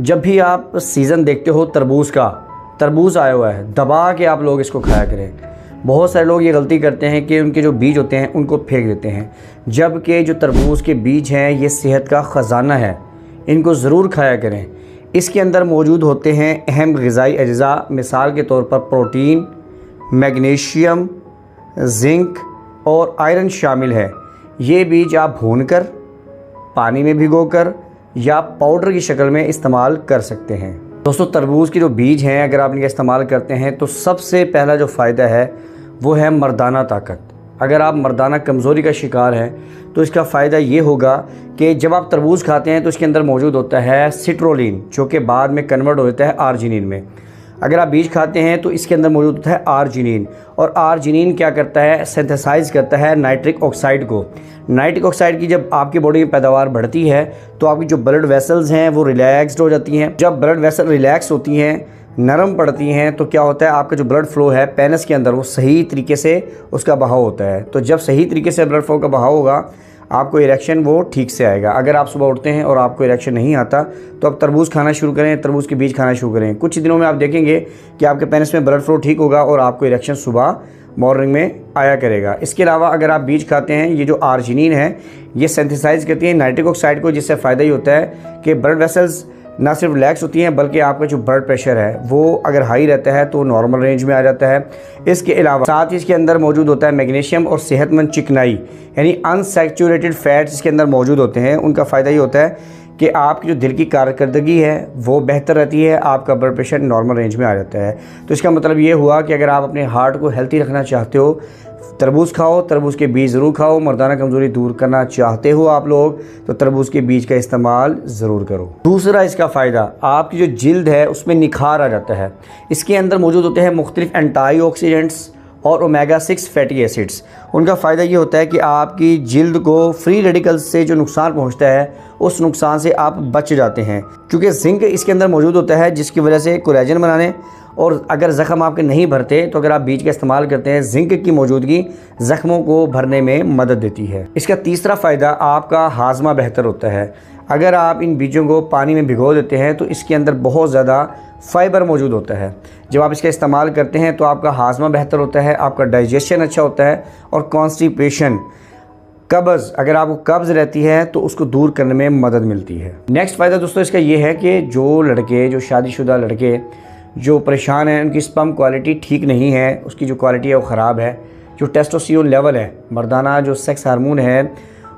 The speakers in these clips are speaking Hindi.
जब भी आप सीज़न देखते हो तरबूज आया हुआ है, दबा के आप लोग इसको खाया करें। बहुत सारे लोग ये गलती करते हैं कि उनके जो बीज होते हैं उनको फेंक देते हैं, जबकि जो तरबूज के बीज हैं ये सेहत का ख़जाना है, इनको ज़रूर खाया करें। इसके अंदर मौजूद होते हैं अहम ग़िज़ाई अज्जा, मिसाल के तौर पर प्रोटीन, मैग्नीशियम, जिंक और आयरन शामिल है। ये बीज आप भूनकर, पानी में भिगोकर या पाउडर की शक्ल में इस्तेमाल कर सकते हैं। दोस्तों, तरबूज के जो बीज हैं अगर आप इनका इस्तेमाल करते हैं तो सबसे पहला जो फ़ायदा है वो है मर्दाना ताकत। अगर आप मर्दाना कमज़ोरी का शिकार हैं तो इसका फ़ायदा ये होगा कि जब आप तरबूज खाते हैं तो इसके अंदर मौजूद होता है सिट्रोलिन, जो कि बाद में कन्वर्ट हो जाता है आर्जिनिन में। अगर आप बीज खाते हैं तो इसके अंदर मौजूद होता है आर्जिनिन, और आर्जिनिन क्या करता है, सिंथेसाइज करता है नाइट्रिक ऑक्साइड को। नाइट्रिक ऑक्साइड की जब आपकी बॉडी में पैदावार बढ़ती है तो आपकी जो ब्लड वेसल्स हैं वो रिलैक्स्ड हो जाती हैं। जब ब्लड वेसल रिलैक्स होती हैं, नरम पड़ती हैं, तो क्या होता है, आपका जो ब्लड फ्लो है पेनिस के अंदर वो सही तरीके से उसका बहाव होता है। तो जब सही तरीके से ब्लड फ्लो का बहाव होगा आपको इरेक्शन वो ठीक से आएगा। अगर आप सुबह उठते हैं और आपको इरेक्शन नहीं आता तो आप तरबूज खाना शुरू करें, तरबूज के बीज खाना शुरू करें। कुछ दिनों में आप देखेंगे कि आपके पेनिस में ब्लड फ्लो ठीक होगा और आपको इरेक्शन सुबह मॉर्निंग में आया करेगा। इसके अलावा अगर आप बीज खाते हैं, ये जो आर्जिनिन है ये सिंथेसाइज करती है नाइट्रिक ऑक्साइड को, जिससे फ़ायदा ये होता है कि ब्लड वेसल्स ना सिर्फ रिलैक्स होती हैं बल्कि आपका जो ब्लड प्रेशर है वो अगर हाई रहता है तो नॉर्मल रेंज में आ जाता है। इसके अलावा साथ ही इसके अंदर मौजूद होता है मैग्नीशियम और सेहतमंद चिकनाई, यानी अनसैचुरेटेड फैट्स इसके अंदर मौजूद होते हैं। उनका फ़ायदा ये होता है कि आपकी जो दिल की कारकर्दगी है वो बेहतर रहती है, आपका ब्लड प्रेशर नॉर्मल रेंज में आ जाता है। तो इसका मतलब ये हुआ कि अगर आप अपने हार्ट को हेल्थी रखना चाहते हो, तरबूज खाओ, तरबूज के बीज ज़रूर खाओ। मर्दाना कमज़ोरी दूर करना चाहते हो आप लोग तो तरबूज के बीज का इस्तेमाल ज़रूर करो। दूसरा इसका फ़ायदा, आपकी जो जिल्द है उसमें निखार आ जाता है। इसके अंदर मौजूद होते हैं मुख्तलिफ एंटीऑक्सीडेंट्स और ओमेगा 6 फैटी एसिड्स। उनका फ़ायदा ये होता है कि आपकी जिल्द को फ्री रेडिकल्स से जो नुकसान पहुंचता है उस नुकसान से आप बच जाते हैं, क्योंकि जिंक इसके अंदर मौजूद होता है जिसकी वजह से कोलेजन बनाने और अगर ज़ख़म आपके नहीं भरते तो अगर आप बीज का इस्तेमाल करते हैं, जिंक की मौजूदगी ज़ख़मों को भरने में मदद देती है। इसका तीसरा फ़ायदा, आपका हाजमा बेहतर होता है। अगर आप इन बीजों को पानी में भिगो देते हैं तो इसके अंदर बहुत ज़्यादा फ़ाइबर मौजूद होता है। जब आप इसका इस्तेमाल करते हैं तो आपका हाजमा बेहतर होता है, आपका डाइजेशन अच्छा होता है और कॉन्स्टिपेशन, कब्ज़, अगर आपको कब्ज़ रहती है तो उसको दूर करने में मदद मिलती है। नेक्स्ट फ़ायदा दोस्तों इसका ये है कि जो शादीशुदा लड़के जो परेशान हैं, उनकी स्पर्म क्वालिटी ठीक नहीं है, उसकी जो क्वालिटी है वो ख़राब है, जो टेस्टोस्टेरोन लेवल है, मर्दाना जो सेक्स हार्मोन है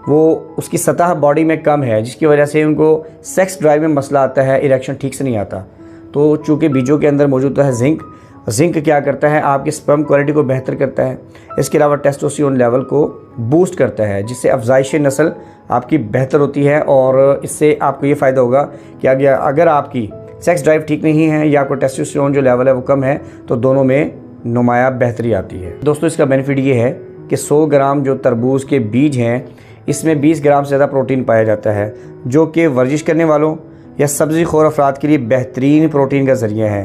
वो उसकी सतह बॉडी में कम है, जिसकी वजह से उनको सेक्स ड्राइव में मसला आता है, इरेक्शन ठीक से नहीं आता। तो चूँकि बीजों के अंदर मौजूद है जिंक क्या करता है, आपकी स्पर्म क्वालिटी को बेहतर करता है। इसके अलावा टेस्टोस्टेरोन लेवल को बूस्ट करता है, जिससे अफजाइश नस्ल आपकी बेहतर होती है। और इससे आपको ये फ़ायदा होगा कि अगर आपकी सेक्स ड्राइव ठीक नहीं है या आपको टेस्टोस्टेरोन जो लेवल है वो कम है तो दोनों में नुमाया बेहतरी आती है। दोस्तों, इसका बेनिफिट ये है कि 100 ग्राम जो तरबूज के बीज हैं इसमें 20 ग्राम से ज़्यादा प्रोटीन पाया जाता है, जो कि वर्जिश करने वालों या सब्ज़ी खोर अफराद के लिए बेहतरीन प्रोटीन का ज़रिया है।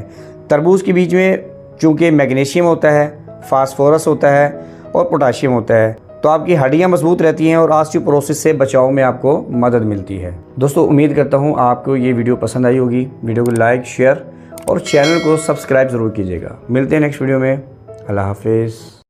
तरबूज के बीज में चूँकि मैग्नीशियम होता है, फास्फोरस होता है और पोटाशियम होता है, तो आपकी हड्डियाँ मजबूत रहती हैं और ऑस्टियोपोरोसिस से बचाव में आपको मदद मिलती है। दोस्तों, उम्मीद करता हूँ आपको ये वीडियो पसंद आई होगी। वीडियो को लाइक, शेयर और चैनल को सब्सक्राइब ज़रूर कीजिएगा। मिलते हैं नेक्स्ट वीडियो में। अल्लाह हाफिज़।